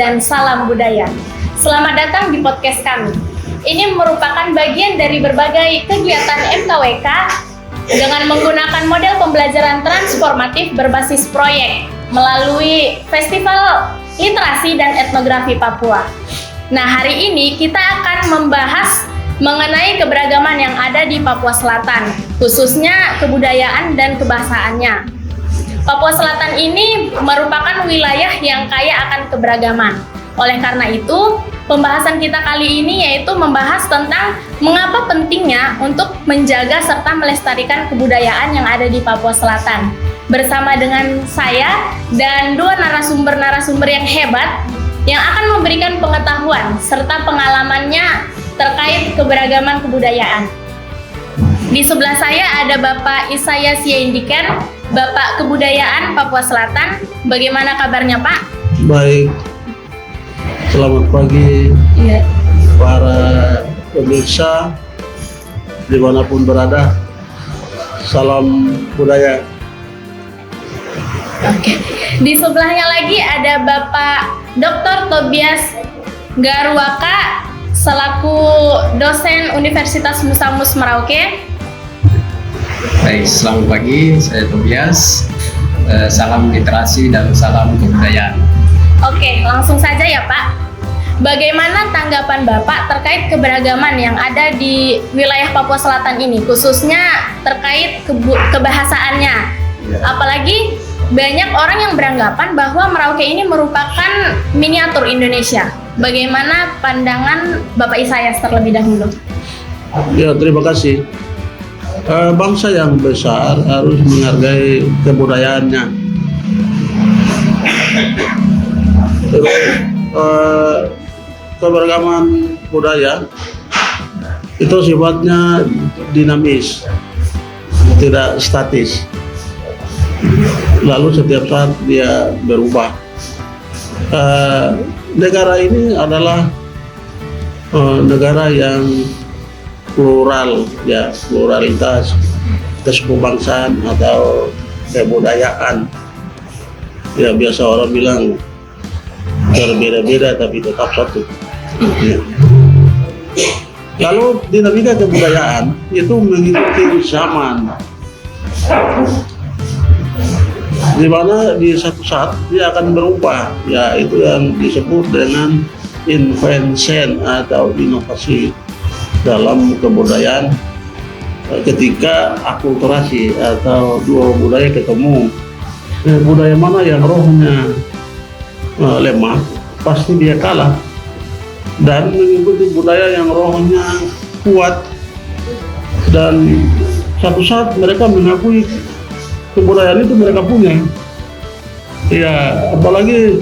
dan salam budaya. Selamat datang di podcast kami. Ini merupakan bagian dari berbagai kegiatan MKWK dengan menggunakan model pembelajaran transformatif berbasis proyek melalui Festival Literasi dan Etnografi Papua. Nah, hari ini kita akan membahas mengenai keberagaman yang ada di Papua Selatan, khususnya kebudayaan dan kebahasaannya. Papua Selatan ini merupakan wilayah yang kaya akan keberagaman. Oleh karena itu, pembahasan kita kali ini yaitu membahas tentang mengapa pentingnya untuk menjaga serta melestarikan kebudayaan yang ada di Papua Selatan. Bersama dengan saya dan dua narasumber-narasumber yang hebat yang akan memberikan pengetahuan serta pengalamannya terkait keberagaman kebudayaan. Di sebelah saya ada Bapak Isaya Siaindiken, Bapak Kebudayaan Papua Selatan. Bagaimana kabarnya, Pak? Baik. Selamat pagi para pemirsa dimanapun berada. Salam budaya. Oke. Di sebelahnya lagi ada Bapak Dr. Tobias Garuaka selaku dosen Universitas Musamus Merauke. Baik, selamat pagi, saya Tobias. Salam literasi dan salam kebudayaan. Oke, langsung saja ya Pak. Bagaimana tanggapan Bapak terkait keberagaman yang ada di wilayah Papua Selatan ini, khususnya terkait kebahasaannya? Ya. Apalagi banyak orang yang beranggapan bahwa Merauke ini merupakan miniatur Indonesia. Bagaimana pandangan Bapak Isayas terlebih dahulu? Ya, terima kasih. Bangsa yang besar harus menghargai kebudayaannya. Terus, keberagaman budaya itu sifatnya dinamis, tidak statis. Lalu setiap saat dia berubah. Negara ini adalah negara yang plural, ya, pluralitas kesukubangsaan atau kebudayaan. Ya, biasa orang bilang berbeda-beda tapi tetap satu. Ya. Lalu dinamika kebudayaan itu mengikuti zaman, di mana di satu saat dia akan berubah. Ya, itu yang disebut dengan invention atau inovasi dalam kebudayaan ketika akulturasi atau dua budaya ketemu. Budaya mana yang rohnya lemah pasti dia kalah dan mengikuti budaya yang rohnya kuat, dan satu saat mereka mengakui kebudayaan itu mereka punya. Ya, apalagi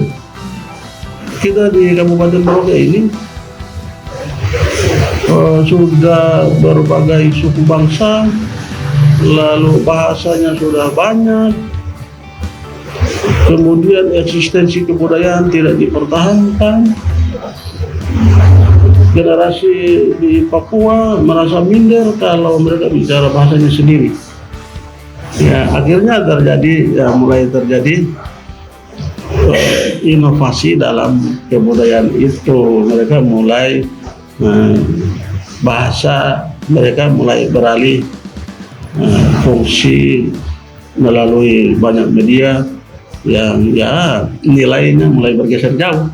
kita di Kabupaten Merauke ini sudah berbagai suku bangsa, lalu bahasanya sudah banyak, kemudian eksistensi kebudayaan tidak dipertahankan. Generasi di Papua merasa minder kalau mereka bicara bahasanya sendiri. Ya, akhirnya mulai terjadi inovasi dalam kebudayaan itu. Mereka mulai bahasa mereka mulai beralih fungsi melalui banyak media yang ya nilainya mulai bergeser jauh.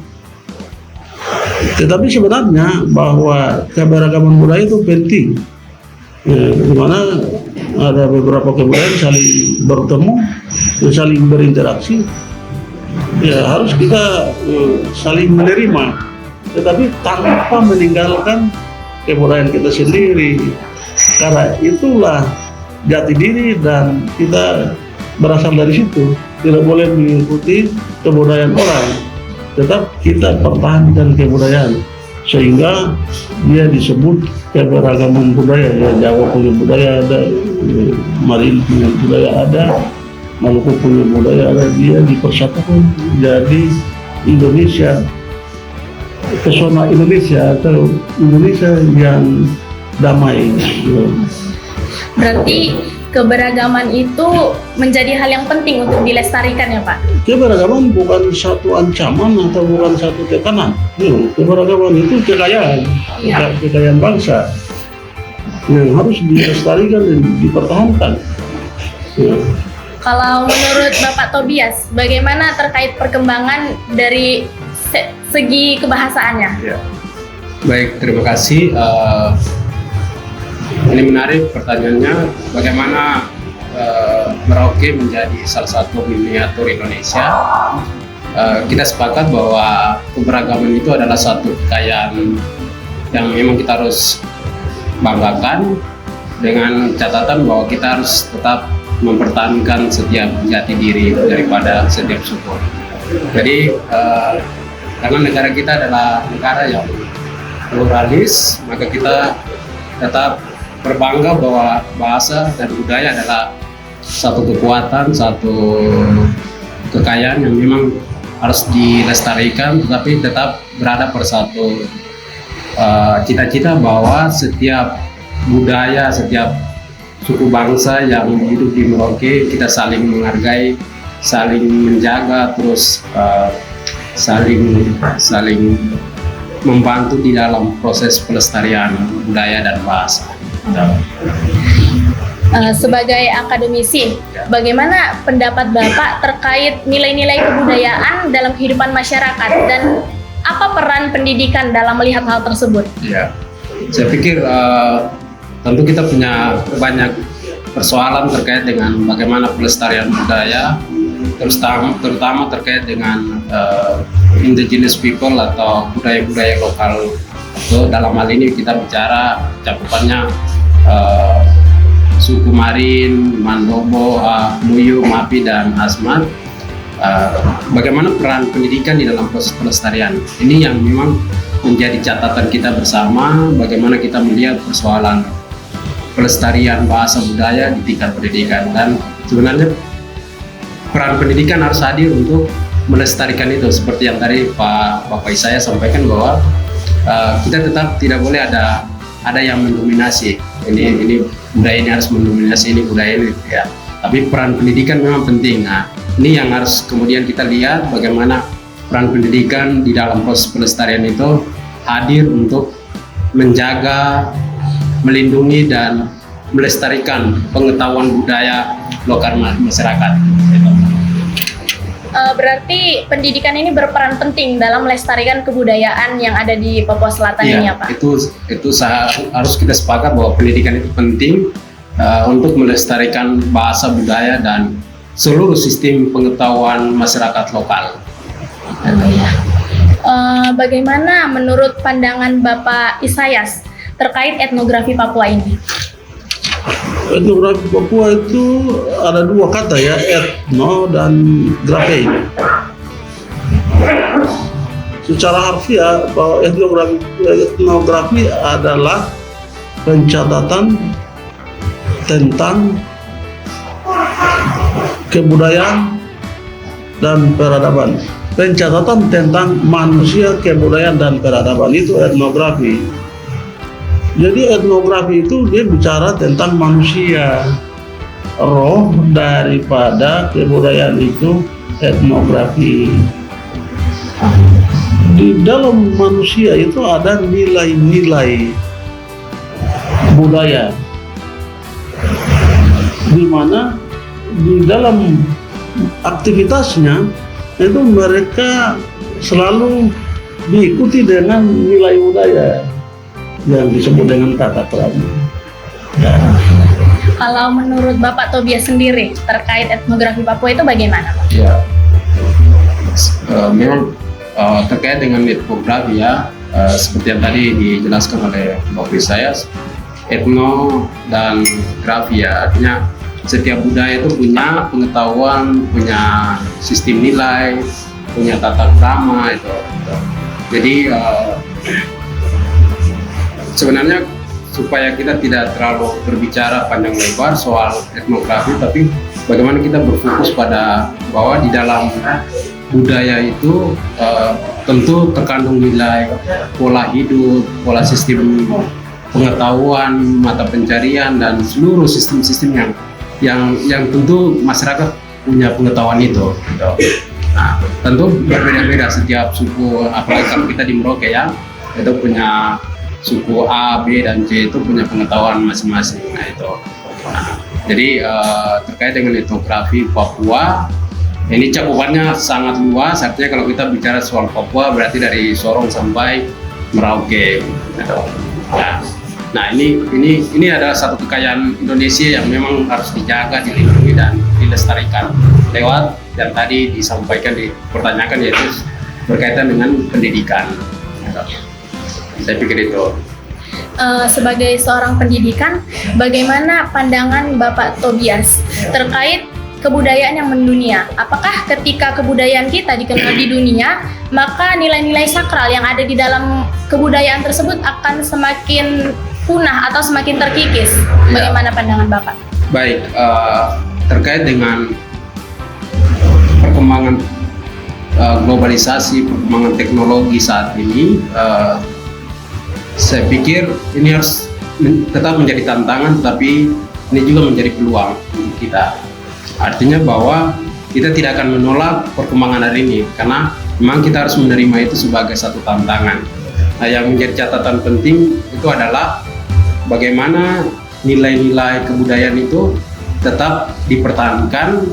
Tetapi sebenarnya bahwa keberagaman budaya itu penting, di mana ada beberapa kebudayaan saling bertemu dan saling berinteraksi. Ya, harus kita saling menerima, tetapi tanpa meninggalkan kebudayaan kita sendiri. Karena itulah jati diri dan kita berasal dari situ. Tidak boleh mengikuti kebudayaan orang, tetap kita pertahankan kebudayaan sehingga dia disebut keberagaman budaya. Ya, Jawa punya budaya ada, Marin punya budaya ada, Maluku punya budaya ada, dia dipersatukan jadi Indonesia, pesona Indonesia atau Indonesia yang damai. Berarti keberagaman itu menjadi hal yang penting untuk dilestarikan ya Pak? Keberagaman bukan satu ancaman atau bukan satu tekanan. Keberagaman itu kekayaan, kekayaan bangsa yang harus dilestarikan dan dipertahankan. Kalau menurut Bapak Tobias, bagaimana terkait perkembangan dari segi kebahasaannya? Ya. Baik, terima kasih. Ini menarik pertanyaannya, bagaimana Merauke menjadi salah satu miniatur Indonesia. Kita sepakat bahwa keberagaman itu adalah satu kekayaan yang memang kita harus banggakan, dengan catatan bahwa kita harus tetap mempertahankan setiap jati diri daripada setiap suku. Jadi karena negara kita adalah negara yang pluralis, maka kita tetap berbangga bahwa bahasa dan budaya adalah satu kekuatan, satu kekayaan yang memang harus dilestarikan, tetapi tetap berada bersatu cita-cita bahwa setiap budaya, setiap suku bangsa yang hidup di Merauke kita saling menghargai, saling menjaga, terus saling membantu di dalam proses pelestarian budaya dan bahasa. Sebagai akademisi, bagaimana pendapat Bapak terkait nilai-nilai kebudayaan dalam kehidupan masyarakat dan apa peran pendidikan dalam melihat hal tersebut? Ya, saya pikir tentu kita punya banyak persoalan terkait dengan bagaimana pelestarian budaya, terutama terkait dengan indigenous people atau budaya-budaya lokal. So, dalam hal ini kita bicara cakupannya suku Marin, Mandobo, Muyu, Mapi, dan Asmat. Bagaimana peran pendidikan di dalam proses pelestarian? Ini yang memang menjadi catatan kita bersama, bagaimana kita melihat persoalan pelestarian bahasa budaya di tingkat pendidikan. Dan sebenarnya peran pendidikan harus hadir untuk melestarikan itu, seperti yang tadi Bapak Isaya sampaikan bahwa kita tetap tidak boleh ada yang mendominasi. Ini budaya ini harus mendominasi ini budaya ini, ya. Tapi peran pendidikan memang penting. Nah, ini yang harus kemudian kita lihat bagaimana peran pendidikan di dalam proses pelestarian itu hadir untuk menjaga, melindungi dan melestarikan pengetahuan budaya lokal masyarakat. Berarti pendidikan ini berperan penting dalam melestarikan kebudayaan yang ada di Papua Selatan ini ya Pak? Itu harus kita sepakat bahwa pendidikan itu penting untuk melestarikan bahasa budaya dan seluruh sistem pengetahuan masyarakat lokal. Bagaimana menurut pandangan Bapak Isayas terkait etnografi Papua ini? Etnografi Papua itu ada dua kata ya, etno dan grafi. Secara harfiah bahwa etnografi adalah pencatatan tentang kebudayaan dan peradaban. Pencatatan tentang manusia, kebudayaan dan peradaban itu etnografi. Jadi etnografi itu dia bicara tentang manusia, roh daripada kebudayaan itu etnografi. Di dalam manusia itu ada nilai-nilai budaya, di mana di dalam aktivitasnya itu mereka selalu diikuti dengan nilai budaya yang disebut dengan tata krama. Kalau menurut Bapak Tobias sendiri terkait etnografi Papua itu bagaimana Pak? Ya, memang terkait dengan etnografi ya, seperti yang tadi dijelaskan oleh Bapak Isaya, etno dan grafi ya, artinya setiap budaya itu punya pengetahuan, punya sistem nilai, punya tata krama itu. Jadi sebenarnya supaya kita tidak terlalu berbicara panjang lebar soal etnografi, tapi bagaimana kita berfokus pada bahwa di dalam budaya itu tentu terkandung nilai pola hidup, pola sistem pengetahuan, mata pencarian, dan seluruh sistem-sistem yang yang tentu masyarakat punya pengetahuan itu. Gitu. Nah, tentu berbeda-beda setiap suku, apalagi kalau kita di Merauke ya, itu punya suku A, B, dan C itu punya pengetahuan masing-masing. Nah itu. Nah, jadi terkait dengan etnografi Papua, ini cakupannya sangat luas. Artinya kalau kita bicara soal Papua berarti dari Sorong sampai Merauke. Gitu. Nah ini adalah satu kekayaan Indonesia yang memang harus dijaga, dilindungi, dan dilestarikan lewat yang tadi disampaikan, dipertanyakan, yaitu berkaitan dengan pendidikan. Saya pikir itu. Sebagai seorang pendidikan, bagaimana pandangan Bapak Tobias terkait kebudayaan yang mendunia? Apakah ketika kebudayaan kita dikenal di dunia, maka nilai-nilai sakral yang ada di dalam kebudayaan tersebut akan semakin punah atau semakin terkikis? Bagaimana pandangan Bapak? Baik, terkait dengan perkembangan globalisasi, perkembangan teknologi saat ini, saya pikir ini harus tetap menjadi tantangan, tetapi ini juga menjadi peluang untuk kita. Artinya bahwa kita tidak akan menolak perkembangan hari ini, karena memang kita harus menerima itu sebagai satu tantangan. Nah, yang menjadi catatan penting itu adalah bagaimana nilai-nilai kebudayaan itu tetap dipertahankan,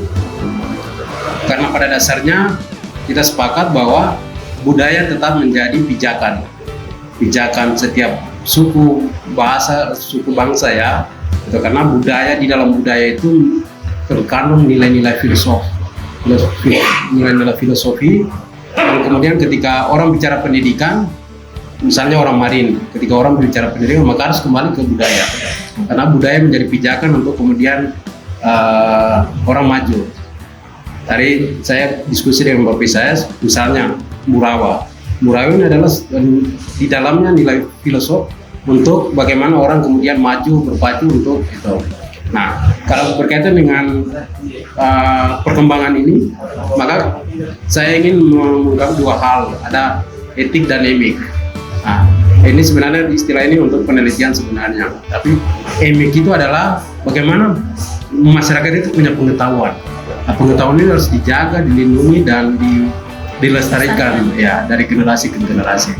karena pada dasarnya kita sepakat bahwa budaya tetap menjadi pijakan setiap suku, bahasa, suku bangsa ya. Itu karena budaya, di dalam budaya itu terkandung nilai-nilai filosofi, dan kemudian ketika orang bicara pendidikan, misalnya orang Marin, ketika orang bicara pendidikan maka harus kembali ke budaya, karena budaya menjadi pijakan untuk kemudian orang maju. Tadi saya diskusi dengan bapak saya, misalnya Murawa ini adalah di dalamnya nilai filosof untuk bagaimana orang kemudian maju, berpacu untuk itu. Nah, kalau berkaitan dengan perkembangan ini, maka saya ingin mengungkap dua hal, ada etik dan emik. Nah, ini sebenarnya istilah ini untuk penelitian sebenarnya, tapi emik itu adalah bagaimana masyarakat itu punya pengetahuan. Nah, pengetahuan ini harus dijaga, dilindungi, dan dilestarikan ya dari generasi ke generasi.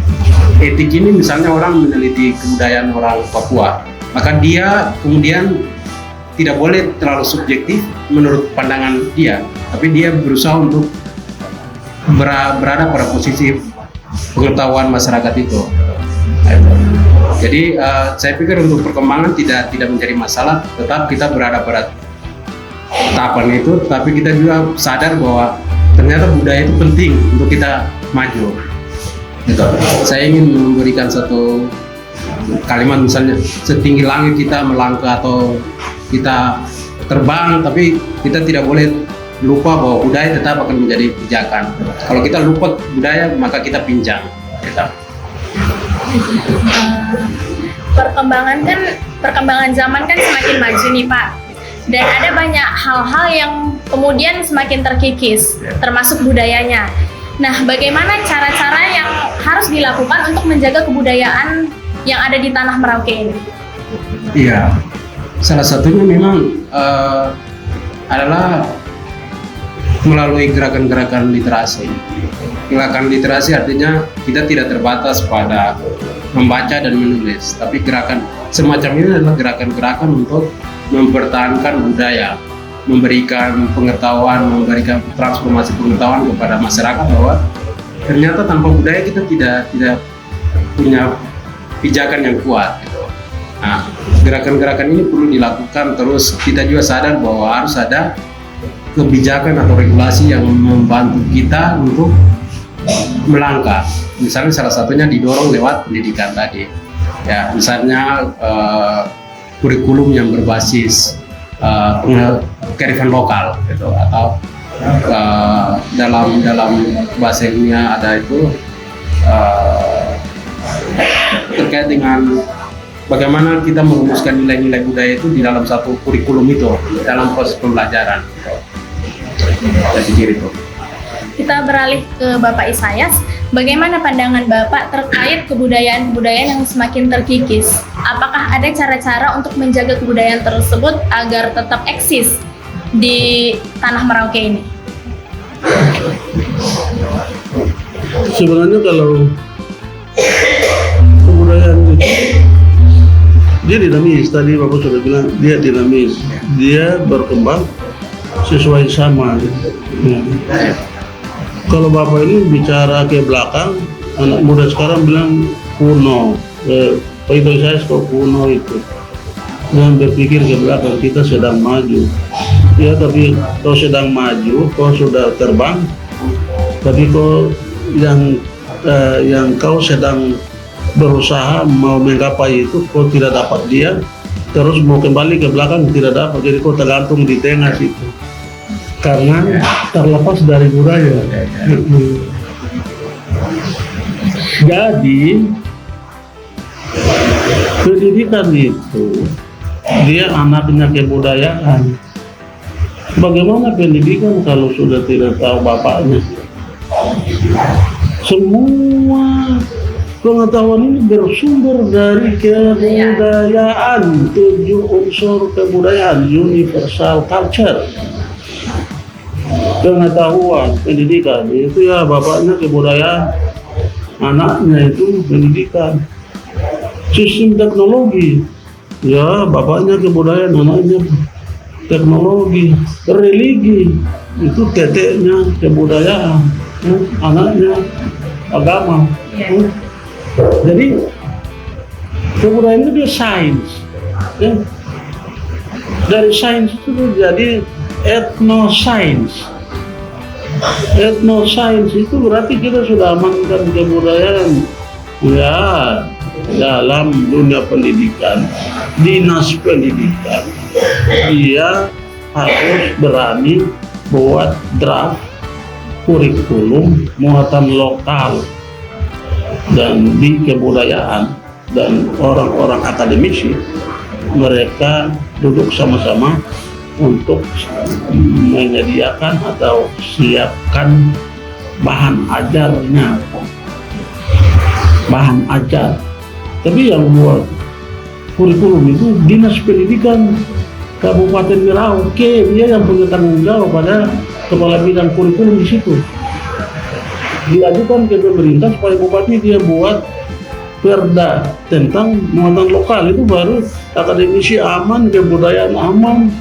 Etik ini misalnya orang meneliti kebudayaan orang Papua, maka dia kemudian tidak boleh terlalu subjektif menurut pandangan dia, tapi dia berusaha untuk berada pada posisi pengetahuan masyarakat itu. Jadi saya pikir untuk perkembangan tidak menjadi masalah, tetap kita berada pada tahapan itu, tapi kita juga sadar bahwa ternyata budaya itu penting untuk kita maju. Gitu. Saya ingin memberikan satu kalimat, misalnya setinggi langit kita melangkah atau kita terbang, tapi kita tidak boleh lupa bahwa budaya tetap akan menjadi pijakan. Kalau kita lupa budaya, maka kita pincang. Gitu. Perkembangan zaman kan semakin maju nih Pak, dan ada banyak hal-hal yang kemudian semakin terkikis, termasuk budayanya. Nah, bagaimana cara-cara yang harus dilakukan untuk menjaga kebudayaan yang ada di tanah Merauke ini? Iya, salah satunya memang adalah melalui gerakan-gerakan literasi. Gerakan literasi artinya kita tidak terbatas pada membaca dan menulis, tapi gerakan semacam ini adalah gerakan-gerakan untuk mempertahankan budaya, memberikan pengetahuan, memberikan transformasi pengetahuan kepada masyarakat bahwa ternyata tanpa budaya kita tidak punya pijakan yang kuat. Gitu. Nah, gerakan-gerakan ini perlu dilakukan terus. Kita juga sadar bahwa harus ada kebijakan atau regulasi yang membantu kita untuk melangkah. Misalnya salah satunya didorong lewat pendidikan tadi. Ya, misalnya kurikulum yang berbasis kearifan lokal, gitu, atau dalam bahasa ilmiah ada itu terkait dengan bagaimana kita merumuskan nilai-nilai budaya itu di dalam satu kurikulum itu dalam proses pembelajaran. Saya pikir itu. kita beralih ke Bapak Isayas. Bagaimana pandangan Bapak terkait kebudayaan-kebudayaan yang semakin terkikis? Apakah ada cara-cara untuk menjaga kebudayaan tersebut agar tetap eksis di tanah Merauke ini? Sebenarnya kalau kebudayaan itu dia dinamis, tadi Bapak sudah bilang dia dinamis, dia berkembang sesuai sama. Kalau Bapak ini bicara ke belakang, anak muda sekarang bilang kuno, Pak itu saya kok kuno itu. Jangan berpikir ke belakang, kita sedang maju. Ya, tapi kau sedang maju, kau sudah terbang, tapi kau yang kau sedang berusaha mau menggapai itu, kau tidak dapat dia, terus mau kembali ke belakang tidak dapat, jadi kau tergantung di tengah situ. Karena terlepas dari budaya. Jadi pendidikan itu dia anaknya kebudayaan. Bagaimana pendidikan kalau sudah tidak tahu bapaknya? Semua pengetahuan ini bersumber dari kebudayaan, 7 unsur kebudayaan, universal culture. Pengetahuan, pendidikan itu ya bapaknya kebudayaan, anaknya itu pendidikan. Sistem teknologi, ya bapaknya kebudayaan, anaknya teknologi. Religi itu teteknya kebudayaan, anaknya agama. Jadi kebudayaan itu dia sains, ya. Dari sains itu jadi etnosains. Etnosains itu berarti kita sudah amankan kebudayaan ya dalam dunia pendidikan, dinas pendidikan. Dia harus berani buat draft kurikulum muatan lokal dan di kebudayaan, dan orang-orang akademisi mereka duduk sama-sama untuk menyediakan atau siapkan bahan ajarnya, bahan ajar. Tapi yang buat kurikulum itu dinas pendidikan Kabupaten Merauke, dia yang punya tanggung jawab pada kepala bidang kurikulum di situ. Diajukan ke pemerintah supaya bupati dia buat perda tentang muatan lokal, itu baru akademisi aman, kebudayaan aman.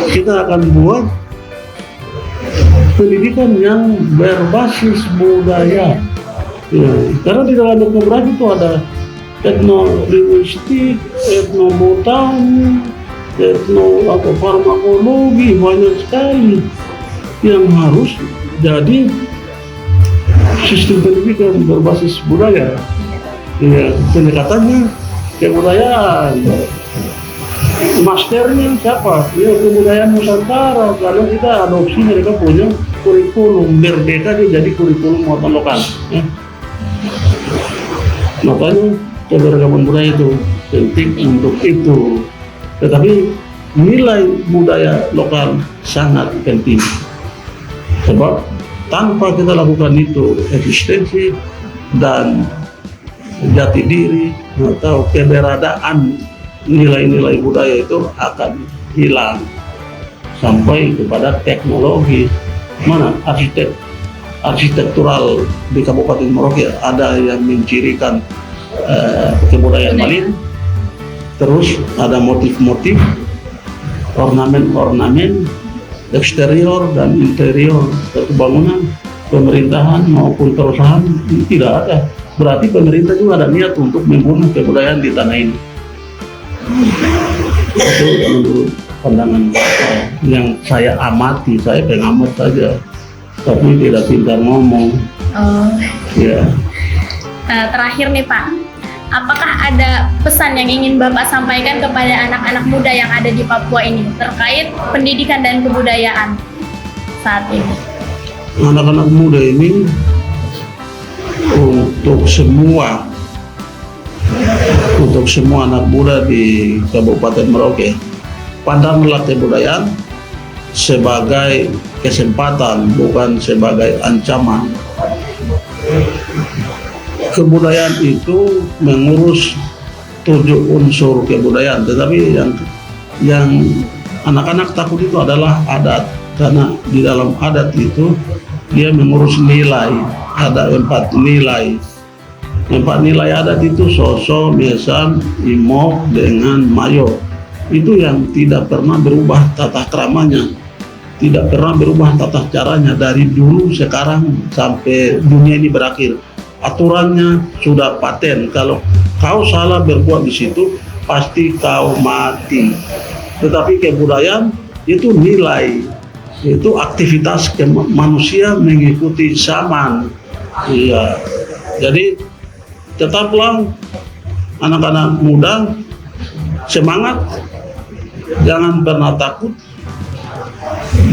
Kita akan buat pendidikan yang berbasis budaya. Ya, karena di dalam etnografi itu ada etnolinguistik, etnobotani, farmakologi, banyak sekali yang harus jadi sistem pendidikan berbasis budaya. Ya, pendekatannya kebudayaan. Masternya siapa? Ya, kebudayaan Nusantara. Kalau kita adopsi, mereka punya kurikulum merdeka, dia jadi kurikulum muatan lokal. Ya. Makanya keberagaman budaya itu penting untuk itu. Tetapi nilai budaya lokal sangat penting. Sebab tanpa kita lakukan itu, eksistensi dan jati diri atau keberadaan nilai-nilai budaya itu akan hilang. Sampai kepada teknologi. Mana arsitektural di Kabupaten Merauke ada yang mencirikan kebudayaan Bali. Terus ada motif-motif, ornamen-ornamen eksterior dan interior satu bangunan, pemerintahan maupun perusahaan tidak ada. Berarti pemerintah juga ada niat untuk membunuh kebudayaan di tanah ini. Itu menurut pandangan saya, yang saya amati, saya pengamat saja, tapi tidak pintar ngomong. Ya. Terakhir nih Pak, apakah ada pesan yang ingin Bapak sampaikan kepada anak-anak muda yang ada di Papua ini terkait pendidikan dan kebudayaan saat ini? Anak-anak muda ini untuk semua anak muda di Kabupaten Merauke, pandanglah kebudayaan sebagai kesempatan, bukan sebagai ancaman. Kebudayaan itu mengurus 7 unsur kebudayaan, tetapi yang anak-anak takut itu adalah adat, karena di dalam adat itu dia mengurus nilai. Ada 4 nilai. 4 nilai adat itu soso, mesan, imok, dengan mayo. Itu yang tidak pernah berubah tata keramanya, tidak pernah berubah tata caranya dari dulu sekarang sampai dunia ini berakhir. Aturannya sudah paten, kalau kau salah berbuat di situ pasti kau mati. Tetapi kebudayaan itu nilai, itu aktivitas manusia mengikuti zaman. Iya, jadi tetaplah anak-anak muda semangat, jangan pernah takut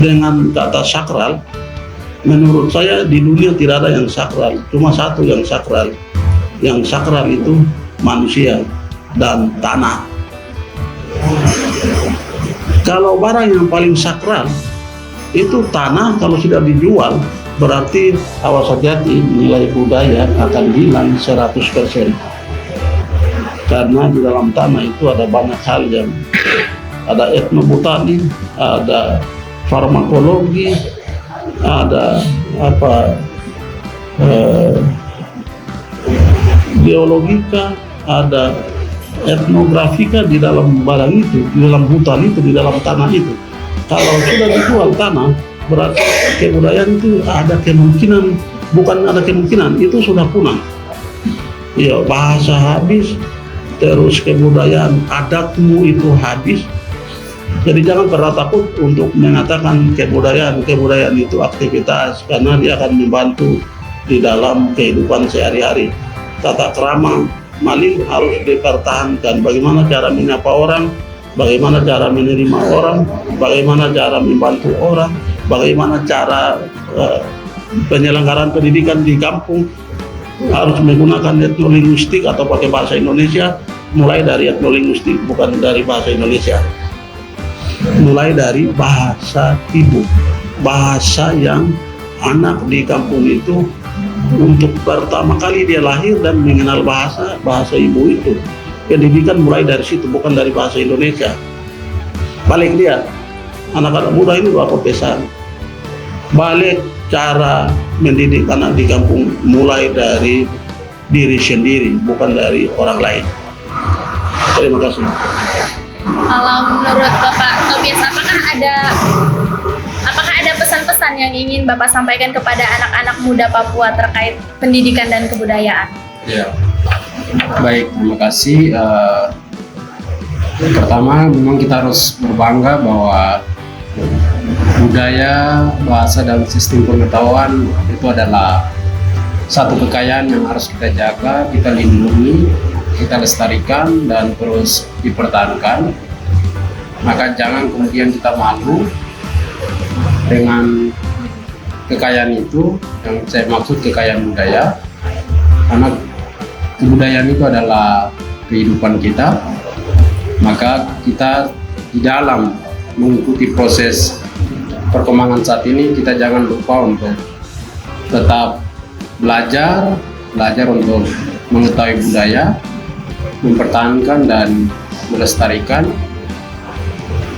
dengan kata sakral. Menurut saya di dunia tidak ada yang sakral, cuma satu yang sakral. Yang sakral itu manusia dan tanah. Kalau barang yang paling sakral itu tanah, kalau sudah dijual berarti awas hati-hati, nilai budaya akan hilang 100%. Karena di dalam tanah itu ada banyak hal, yang ada etnobotani, ada farmakologi, ada geologika, ada etnografika di dalam barang itu, di dalam hutan itu, di dalam tanah itu. Kalau sudah dijual tanah, berarti kebudayaan itu ada kemungkinan, bukan ada kemungkinan, itu sudah punah. Ya, bahasa habis, terus kebudayaan adatmu itu habis. Jadi jangan pernah takut untuk mengatakan kebudayaan itu aktivitas, karena dia akan membantu di dalam kehidupan sehari-hari. Tata krama Mali harus dipertahankan. Bagaimana cara menyapa orang, bagaimana cara menerima orang, bagaimana cara membantu orang, bagaimana cara penyelenggaraan pendidikan di kampung, harus menggunakan etnolinguistik atau pakai bahasa Indonesia. Mulai dari etnolinguistik, bukan dari bahasa Indonesia. Mulai dari bahasa ibu, bahasa yang anak di kampung itu untuk pertama kali dia lahir dan mengenal bahasa ibu itu. Pendidikan mulai dari situ, bukan dari bahasa Indonesia. Balik dia, anak-anak muda ini apa pesan? Balik cara mendidik anak di kampung mulai dari diri sendiri, bukan dari orang lain. Terima kasih. Kalau menurut Bapak Tobias, apakah ada pesan-pesan yang ingin Bapak sampaikan kepada anak-anak muda Papua terkait pendidikan dan kebudayaan? Ya, baik, terima kasih. Pertama, memang kita harus berbangga bahwa budaya, bahasa, dan sistem pengetahuan itu adalah satu kekayaan yang harus kita jaga, kita lindungi, kita lestarikan, dan terus dipertahankan. Maka jangan kemudian kita malu dengan kekayaan itu, yang saya maksud kekayaan budaya, karena kebudayaan itu adalah kehidupan kita. Maka kita di dalam mengikuti proses perkembangan saat ini, kita jangan lupa untuk tetap belajar untuk mengetahui budaya, mempertahankan dan melestarikan.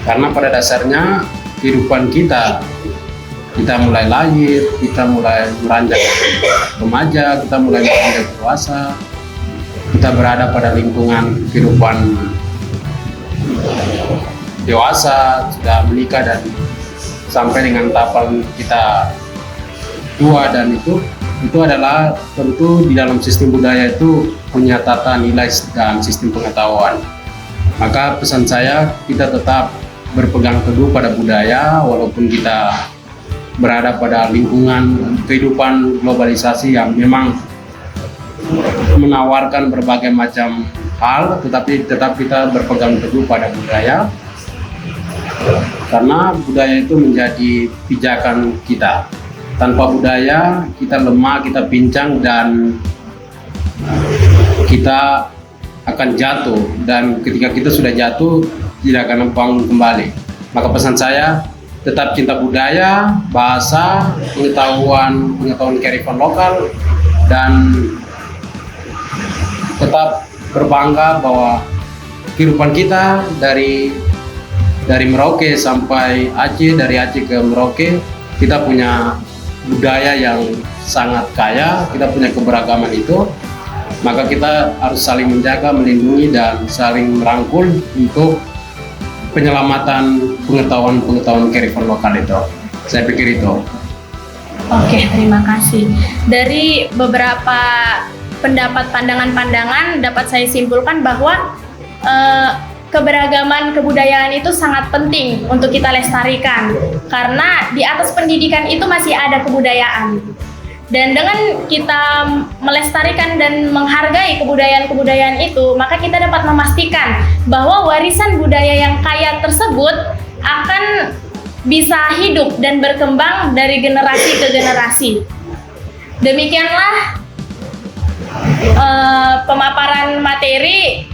Karena pada dasarnya kehidupan kita mulai lahir, kita mulai beranjak remaja, kita mulai beranjak dewasa, kita berada pada lingkungan kehidupan dewasa, sudah menikah, dan sampai dengan tahapan kita tua, dan itu adalah tentu di dalam sistem budaya itu punya tata nilai dan sistem pengetahuan. Maka pesan saya, kita tetap berpegang teguh pada budaya walaupun kita berada pada lingkungan kehidupan globalisasi yang memang menawarkan berbagai macam hal, tetapi tetap kita berpegang teguh pada budaya, karena budaya itu menjadi pijakan kita. Tanpa budaya kita lemah, kita pincang, dan kita akan jatuh, dan ketika kita sudah jatuh tidak akan bangun kembali. Maka pesan saya, tetap cinta budaya, bahasa, pengetahuan kearifan lokal, dan tetap berbangga bahwa kehidupan kita dari Merauke sampai Aceh, dari Aceh ke Merauke, kita punya budaya yang sangat kaya, kita punya keberagaman itu, maka kita harus saling menjaga, melindungi, dan saling merangkul untuk penyelamatan pengetahuan kearifan lokal itu. Saya pikir itu. Oke, terima kasih. Dari beberapa pendapat, pandangan-pandangan, dapat saya simpulkan bahwa keberagaman kebudayaan itu sangat penting untuk kita lestarikan, karena di atas pendidikan itu masih ada kebudayaan. Dan dengan kita melestarikan dan menghargai kebudayaan-kebudayaan itu, maka kita dapat memastikan bahwa warisan budaya yang kaya tersebut akan bisa hidup dan berkembang dari generasi ke generasi. Demikianlah pemaparan materi.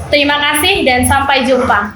Terima kasih dan sampai jumpa.